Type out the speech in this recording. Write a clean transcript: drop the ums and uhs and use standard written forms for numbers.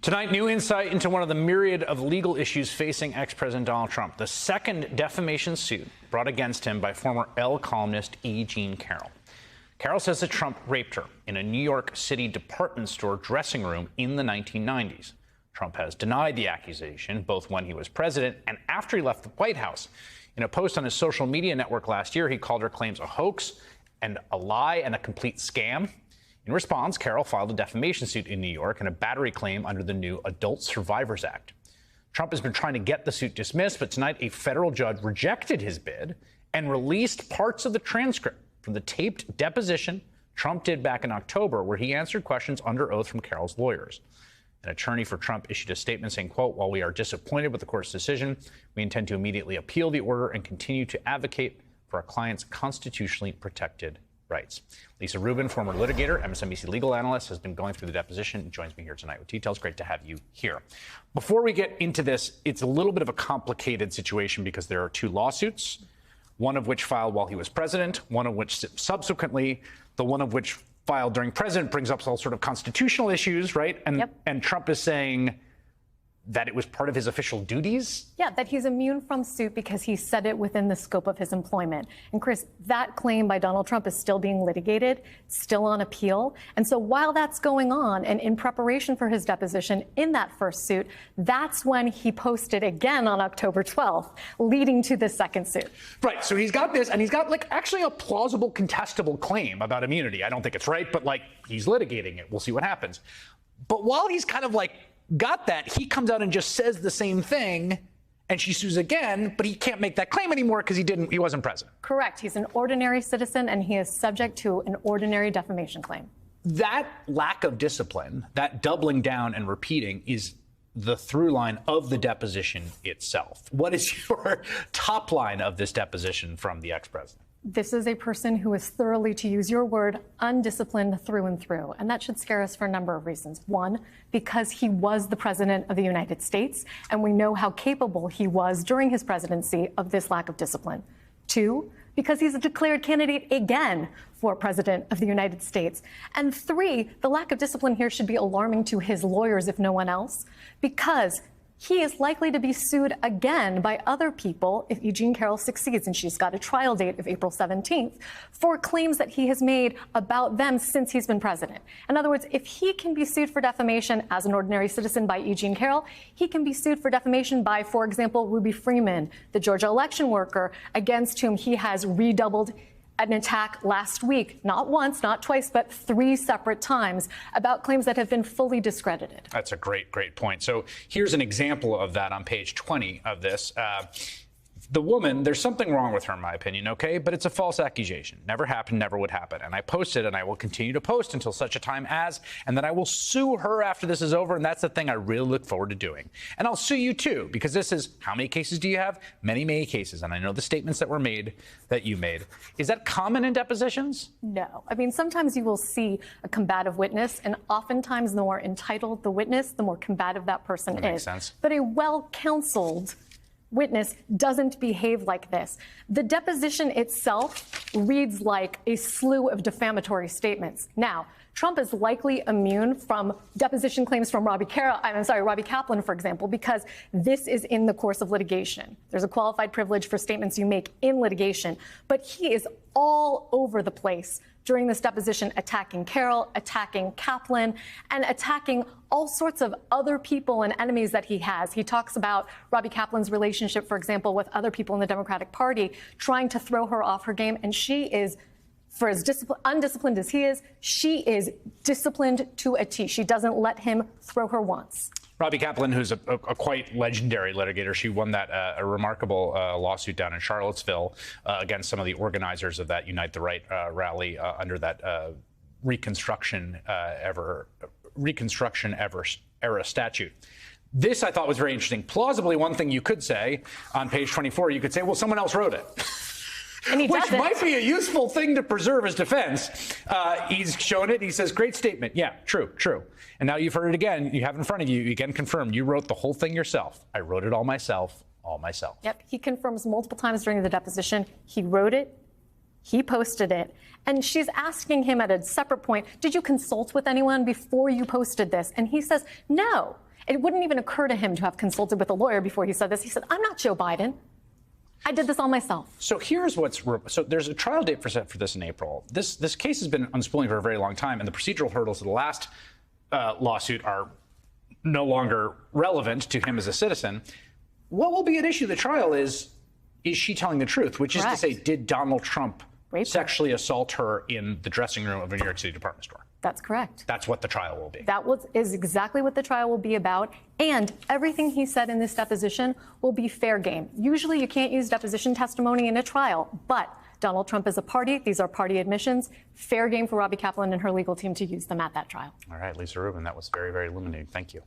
Tonight, new insight into one of the myriad of legal issues facing ex-President Donald Trump, the second defamation suit brought against him by former Elle columnist E. Jean Carroll. Carroll says that Trump raped her in a New York City department store dressing room in the 1990s. Trump has denied the accusation, both when he was president and after he left the White House. In a post on his social media network last year, he called her claims a hoax and a lie and a complete scam. In response, Carroll filed a defamation suit in New York and a battery claim under the new Adult Survivors Act. Trump has been trying to get the suit dismissed, but tonight a federal judge rejected his bid and released parts of the transcript from the taped deposition Trump did back in October, where he answered questions under oath from Carroll's lawyers. An attorney for Trump issued a statement saying, quote, "While we are disappointed with the court's decision, we intend to immediately appeal the order and continue to advocate for our client's constitutionally protected rights." Lisa Rubin, former litigator, MSNBC legal analyst, has been going through the deposition and joins me here tonight with details. Great to have you here. Before we get into this, it's a little bit of a complicated situation because there are two lawsuits, one of which filed while he was president, one of which subsequently, the one of which filed during president brings up all sort of constitutional issues, right? And Trump is saying that it was part of his official duties? Yeah, that he's immune from suit because he said it within the scope of his employment. And Chris, that claim by Donald Trump is still being litigated, still on appeal. And so while that's going on and in preparation for his deposition in that first suit, that's when he posted again on October 12th, leading to the second suit. Right. So he's got this, and he's got like actually a plausible contestable claim about immunity. I don't think it's right, but like he's litigating it. We'll see what happens. But while he's kind of like got that, he comes out and just says the same thing, and she sues again, but he can't make that claim anymore because he wasn't president. Correct. He's an ordinary citizen, and he is subject to an ordinary defamation claim. That lack of discipline, that doubling down and repeating, is the through line of the deposition itself. What is your top line of this deposition from the ex-president? This is a person who is thoroughly, to use your word, undisciplined through and through. And that should scare us for a number of reasons. One, because he was the president of the United States, and we know how capable he was during his presidency of this lack of discipline. Two, because he's a declared candidate again for president of the United States. And three, the lack of discipline here should be alarming to his lawyers, if no one else, because he is likely to be sued again by other people if E. Jean Carroll succeeds, and she's got a trial date of April 17th, for claims that he has made about them since he's been president. In other words, if he can be sued for defamation as an ordinary citizen by E. Jean Carroll, he can be sued for defamation by, for example, Ruby Freeman, the Georgia election worker, against whom he has redoubled an attack last week, not once, not twice, but 3 separate times, about claims that have been fully discredited. That's a great point. So here's an example of that on page 20 of this. The woman, there's something wrong with her, in my opinion, okay? But it's a false accusation. Never happened, never would happen. And I posted, and I will continue to post until such a time as, and then I will sue her after this is over, and that's the thing I really look forward to doing. And I'll sue you, too, because this is, how many cases do you have? Many, many cases. And I know the statements that were made, that you made. Is that common in depositions? No. I mean, sometimes you will see a combative witness, and oftentimes the more entitled the witness, the more combative that person is. Makes sense. But a well-counseled witness doesn't behave like this. The deposition itself reads like a slew of defamatory statements. Now, Trump is likely immune from deposition claims from Robbie Kaplan, for example, because this is in the course of litigation. There's a qualified privilege for statements you make in litigation, but he is all over the place during this deposition, attacking Carroll, attacking Kaplan, and attacking all sorts of other people and enemies that he has. He talks about Robbie Kaplan's relationship, for example, with other people in the Democratic Party, trying to throw her off her game, and she is, for as undisciplined as he is, she is disciplined to a T. She doesn't let him throw her once. Robbie Kaplan, who's a quite legendary litigator, she won that a remarkable lawsuit down in Charlottesville against some of the organizers of that Unite the Right rally under that Reconstruction era statute. This, I thought, was very interesting. Plausibly, one thing you could say on page 24, you could say, well, someone else wrote it. Which might be a useful thing to preserve as defense. He's shown it. He says, great statement. Yeah, true. And now you've heard it again. You have it in front of you. Again, confirmed. You wrote the whole thing yourself. I wrote it all myself. Yep. He confirms multiple times during the deposition. He wrote it. He posted it. And she's asking him at a separate point, did you consult with anyone before you posted this? And he says, no. It wouldn't even occur to him to have consulted with a lawyer before he said this. He said, I'm not Joe Biden. I did this all myself. So here's so there's a set for this in April. This case has been unspooling for a very long time, and the procedural hurdles of the last lawsuit are no longer relevant to him as a citizen. What will be at issue at the trial is she telling the truth, which Correct. is to say, did Donald Trump Rape sexually assault her in the dressing room of a New York City department store? That's correct. That's what the trial will be. That is exactly what the trial will be about. And everything he said in this deposition will be fair game. Usually you can't use deposition testimony in a trial, but Donald Trump is a party. These are party admissions. Fair game for Robbie Kaplan and her legal team to use them at that trial. All right, Lisa Rubin, that was very, very illuminating. Thank you.